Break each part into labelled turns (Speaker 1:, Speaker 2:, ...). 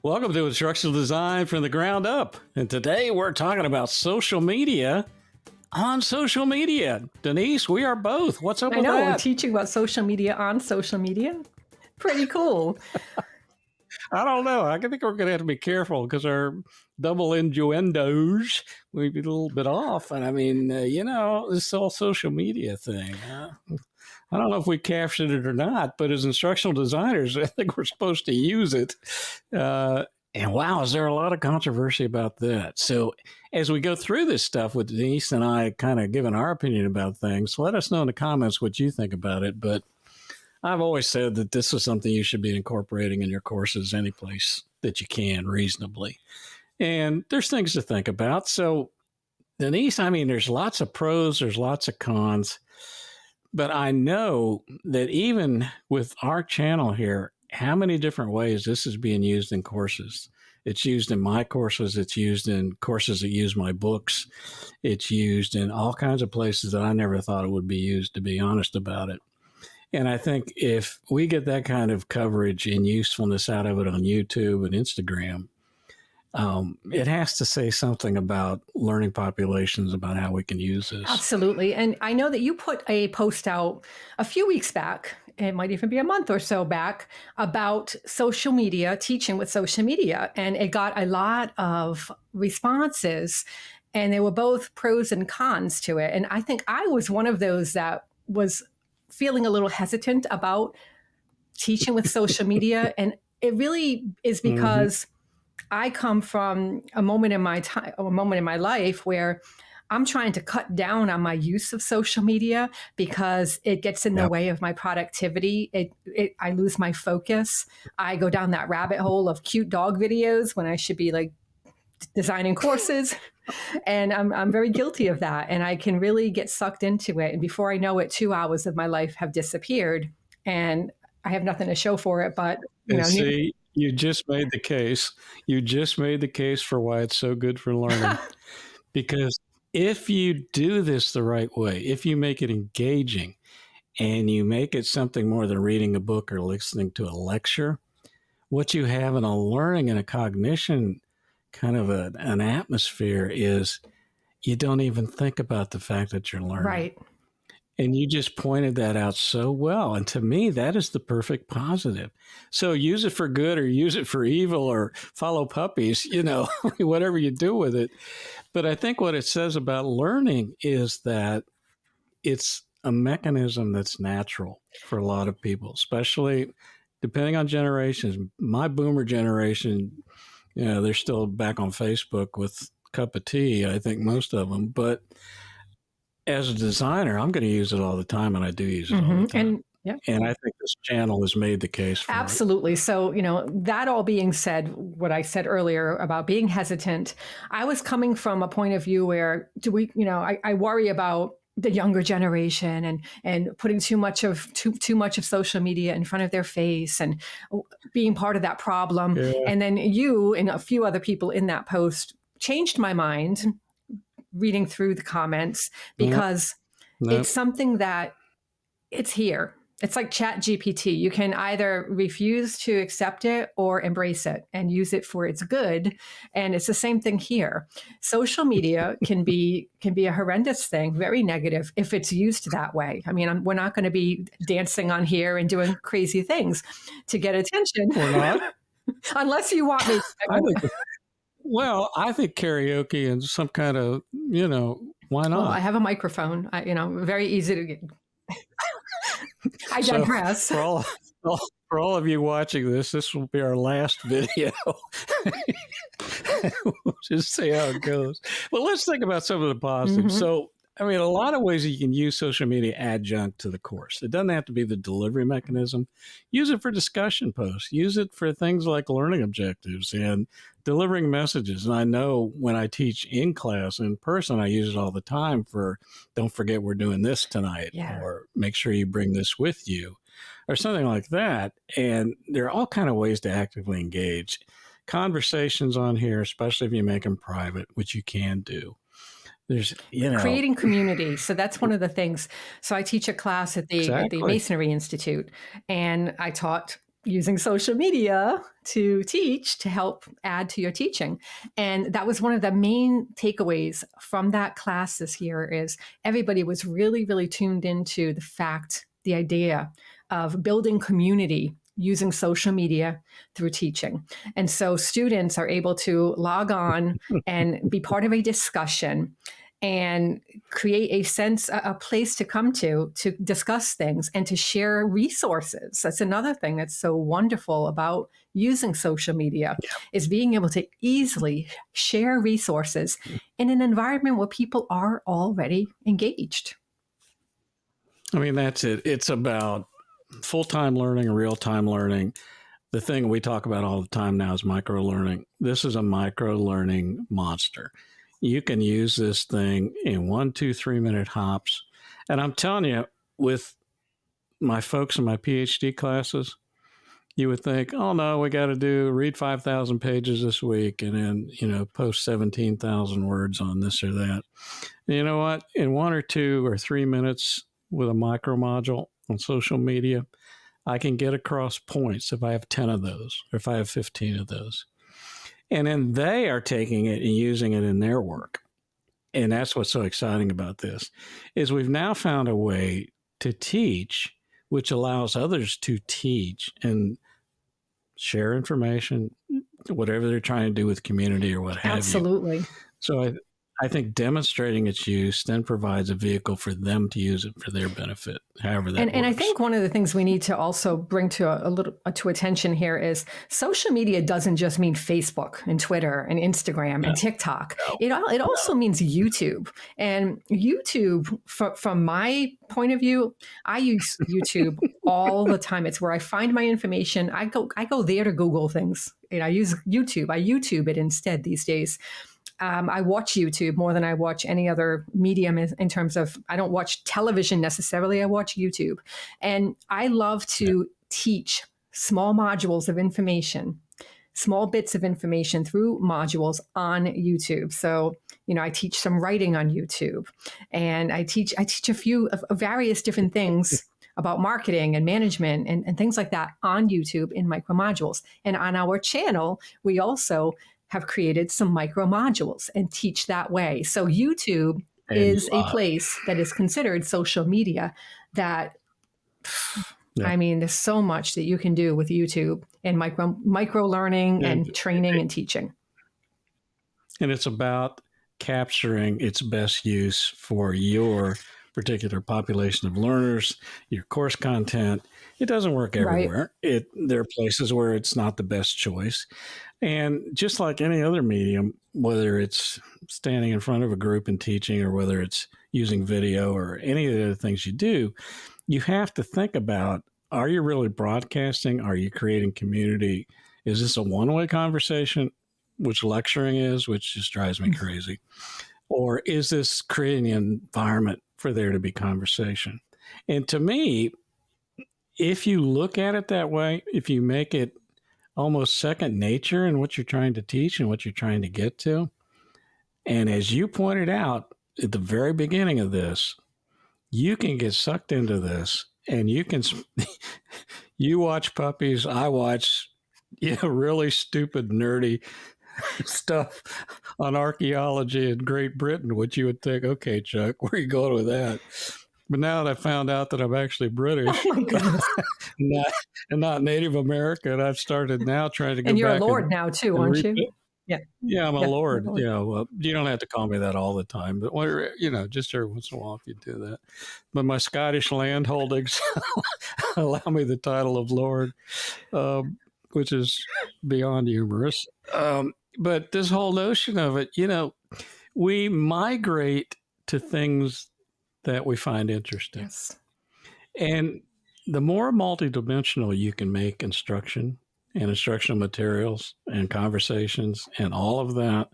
Speaker 1: Welcome to Instructional Design from the Ground Up. And today we're talking about social media on social media. Denise, we are both. What's up
Speaker 2: I
Speaker 1: with
Speaker 2: know,
Speaker 1: that?
Speaker 2: teaching about social media on social media. Pretty cool.
Speaker 1: I don't know. I think we're going to have to be careful because our double innuendos may be a little bit off. And I mean, this whole social media thing. I don't know if we captured it or not, but as instructional designers, I think we're supposed to use it. And wow, is there a lot of controversy about that? So as we go through this stuff with Denise and I kind of giving our opinion about things, let us know in the comments what you think about it. But I've always said that this is something you should be incorporating in your courses any place that you can reasonably. And there's things to think about. So Denise, I mean, there's lots of pros, there's lots of cons. But I know that even with our channel here, how many different ways this is being used in courses. It's used in my courses. It's used in courses that use my books. It's used in all kinds of places that I never thought it would be used, to be honest about it. And I think if we get that kind of coverage and usefulness out of it on YouTube and Instagram, it has to say something about learning populations, about how we can use this.
Speaker 2: Absolutely. And I know that you put a post out a few weeks back, it might even be a month or so back, about social media, teaching with social media. And it got a lot of responses, and they were both pros and cons to it. And I think I was one of those that was feeling a little hesitant about teaching with social media. And it really is because I come from a moment in my time, a moment in my life where I'm trying to cut down on my use of social media because it gets in the way of my productivity. I lose my focus. I go down that rabbit hole of cute dog videos when I should be like designing courses. And I'm very guilty of that. And I can really get sucked into it. And before I know it, 2 hours of my life have disappeared, and I have nothing to show for it. But
Speaker 1: see, you just made the case. You just made the case for why it's so good for learning. Because if you do this the right way, if you make it engaging and you make it something more than reading a book or listening to a lecture, what you have in a learning and a cognition kind of an atmosphere is you don't even think about the fact that you're learning.
Speaker 2: Right.
Speaker 1: And you just pointed that out so well. And to me, that is the perfect positive. So use it for good or use it for evil or follow puppies, whatever you do with it. But I think what it says about learning is that it's a mechanism that's natural for a lot of people, especially depending on generations. My boomer generation, they're still back on Facebook with a cup of tea, I think most of them. But as a designer, I'm going to use it all the time, and I do use it all the time. And I think this channel has made the case for
Speaker 2: Absolutely. So, that all being said, what I said earlier about being hesitant, I was coming from a point of view where I worry about the younger generation and putting too much of social media in front of their face and being part of that problem. Yeah. And then you and a few other people in that post changed my mind reading through the comments because it's something that it's here. It's like Chat GPT. You can either refuse to accept it or embrace it and use it for its good. And it's the same thing here. Social media can be a horrendous thing, very negative if it's used that way. I mean, we're not going to be dancing on here and doing crazy things to get attention.
Speaker 1: We're not.
Speaker 2: Unless you want me.
Speaker 1: I think karaoke and some kind of, why not?
Speaker 2: Well, I have a microphone. Very easy to get. I digress.
Speaker 1: So for all of you watching this will be our last video. We'll just see how it goes. Well, let's think about some of the positives. So, I mean, a lot of ways you can use social media adjunct to the course. It doesn't have to be the delivery mechanism. Use it for discussion posts. Use it for things like learning objectives and delivering messages. And I know when I teach in class, in person, I use it all the time for don't forget we're doing this tonight, or make sure you bring this with you, or something like that. And there are all kinds of ways to actively engage. Conversations on here, especially if you make them private, which you can do. There's,
Speaker 2: creating community. So that's one of the things. So I teach a class at the Masonry Institute, and I taught using social media to teach to help add to your teaching. And that was one of the main takeaways from that class this year is everybody was really, really tuned into the idea of building community using social media through teaching. And so students are able to log on and be part of a discussion and create a place to come to discuss things and to share resources. That's another thing that's so wonderful about using social media is being able to easily share resources in an environment where people are already engaged.
Speaker 1: I mean, that's it. It's about full-time learning, real-time learning. The thing we talk about all the time now is micro learning. This is a micro learning monster. You can use this thing in 1, 2, 3 minute hops. And I'm telling you, with my folks in my PhD classes, you would think, oh no, we got to read 5,000 pages this week and then, post 17,000 words on this or that. And you know what? In 1 or 2 or 3 minutes with a micro module on social media, I can get across points if I have 10 of those or if I have 15 of those. And then they are taking it and using it in their work. And that's what's so exciting about this is we've now found a way to teach, which allows others to teach and share information, whatever they're trying to do with community or what have you.
Speaker 2: Absolutely.
Speaker 1: So I think demonstrating its use then provides a vehicle for them to use it for their benefit, however that works.
Speaker 2: And I think one of the things we need to also bring to a little to attention here is social media doesn't just mean Facebook and Twitter and Instagram and TikTok. It also means YouTube. And YouTube, from my point of view, I use YouTube all the time. It's where I find my information. I go there to Google things. I use YouTube. I YouTube it instead these days. I watch YouTube more than I watch any other medium in terms of, I don't watch television necessarily. I watch YouTube. And I love to teach small modules of information, small bits of information through modules on YouTube. So, I teach some writing on YouTube, and I teach a few of various different things about marketing and management and things like that on YouTube in micro modules. And on our channel, we also have created some micro modules and teach that way. So YouTube is a place that is considered social media that, I mean, there's so much that you can do with YouTube and micro learning and training and teaching.
Speaker 1: And it's about capturing its best use for your particular population of learners, your course content. It doesn't work everywhere. Right. There are places where it's not the best choice. And just like any other medium, whether it's standing in front of a group and teaching or whether it's using video or any of the other things you do, you have to think about, are you really broadcasting? Are you creating community? Is this a one-way conversation, which lecturing is, which just drives me crazy? Or is this creating an environment for there to be conversation? And to me, if you look at it that way, if you make it almost second nature in what you're trying to teach and what you're trying to get to. And as you pointed out at the very beginning of this, you can get sucked into this and you watch puppies. I watch, really stupid, nerdy stuff on archaeology in Great Britain, which you would think, okay, Chuck, where are you going with that? But now that I found out that I'm actually British and not Native American, I've started now trying to go back.
Speaker 2: And you're a Lord now too, aren't you?
Speaker 1: Yeah, I'm a Lord. Well, you don't have to call me that all the time, but just every once in a while if you do that. But my Scottish land holdings allow me the title of Lord, which is beyond humorous. But this whole notion of it, we migrate to things that we find interesting.
Speaker 2: Yes.
Speaker 1: And the more multidimensional you can make instruction and instructional materials and conversations and all of that,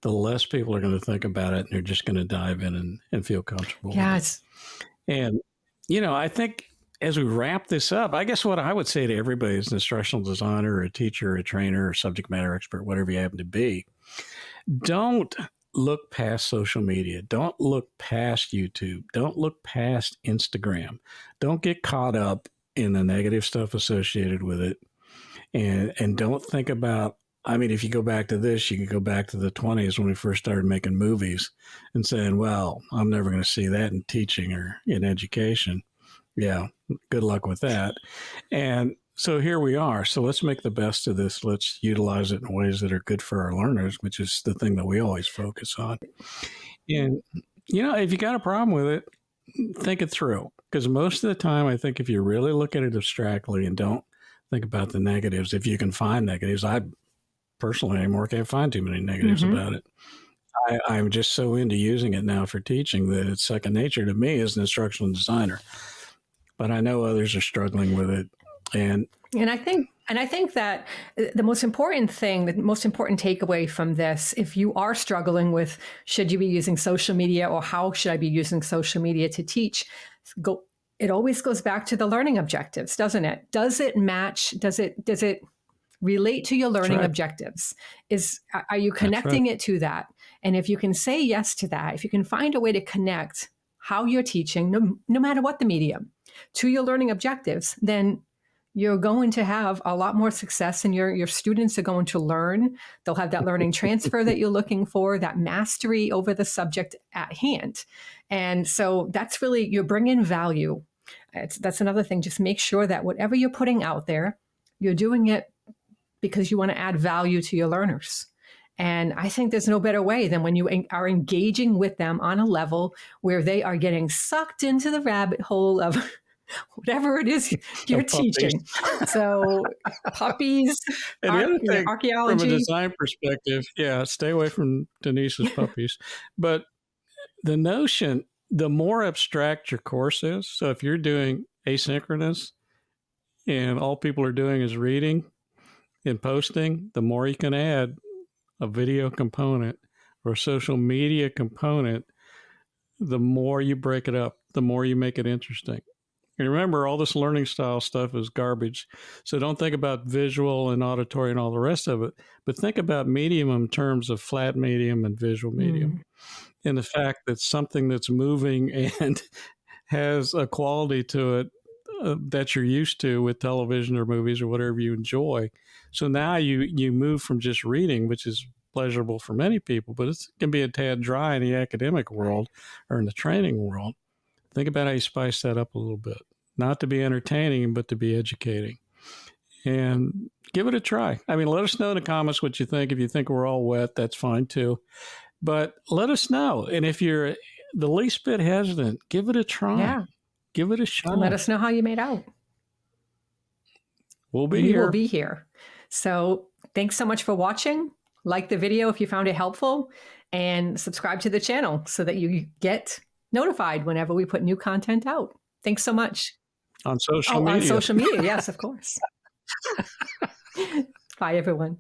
Speaker 1: the less people are going to think about it and they're just going to dive in and feel comfortable.
Speaker 2: Yes.
Speaker 1: And, I think as we wrap this up, I guess what I would say to everybody as an instructional designer or a teacher or a trainer or subject matter expert, whatever you happen to be, don't look past social media. Don't look past YouTube. Don't look past Instagram. Don't get caught up in the negative stuff associated with it, and don't think about. I mean, if you go back to this, you can go back to the 20s when we first started making movies and saying, well, I'm never going to see that in teaching or in education. Yeah, good luck with that. And so here we are. So let's make the best of this. Let's utilize it in ways that are good for our learners, which is the thing that we always focus on. And, if you got a problem with it, think it through. Because most of the time, I think if you really look at it abstractly and don't think about the negatives, if you can find negatives, I personally anymore can't find too many negatives
Speaker 2: Mm-hmm.
Speaker 1: about it. I'm just so into using it now for teaching that it's second nature to me as an instructional designer. But I know others are struggling with it. And
Speaker 2: I think that the most important thing, the most important takeaway from this, if you are struggling with should you be using social media or how should I be using social media to teach, it always goes back to the learning objectives, doesn't it? Does it match? Does it relate to your learning
Speaker 1: right.
Speaker 2: objectives? Are you connecting it to that? And if you can say yes to that, if you can find a way to connect how you're teaching, no matter what the medium, to your learning objectives, then you're going to have a lot more success, and your students are going to learn. They'll have that learning transfer that you're looking for, that mastery over the subject at hand. And so that's really, you're bringing value. That's another thing. Just make sure that whatever you're putting out there, you're doing it because you want to add value to your learners. And I think there's no better way than when you are engaging with them on a level where they are getting sucked into the rabbit hole of whatever it is you're teaching. So puppies,
Speaker 1: And the other thing,
Speaker 2: archaeology.
Speaker 1: from a design perspective, stay away from Denise's puppies. But the notion, the more abstract your course is, so if you're doing asynchronous and all people are doing is reading and posting, the more you can add a video component or a social media component, the more you break it up, the more you make it interesting. And remember, all this learning style stuff is garbage. So don't think about visual and auditory and all the rest of it, but think about medium in terms of flat medium and visual medium. And the fact that something that's moving and has a quality to it that you're used to with television or movies or whatever you enjoy. So now you move from just reading, which is pleasurable for many people, but it can be a tad dry in the academic world or in the training world. Think about how you spice that up a little bit, not to be entertaining, but to be educating. And give it a try. I mean, let us know in the comments what you think. If you think we're all wet, that's fine too. But let us know. And if you're the least bit hesitant, give it a try.
Speaker 2: Yeah.
Speaker 1: Give it a shot.
Speaker 2: And let us know how you made out.
Speaker 1: We'll be
Speaker 2: we
Speaker 1: here.
Speaker 2: will be here. So thanks so much for watching. Like the video if you found it helpful, and subscribe to the channel so that you get notified whenever we put new content out. Thanks so much.
Speaker 1: On social media.
Speaker 2: On social media, yes, of course. Bye, everyone.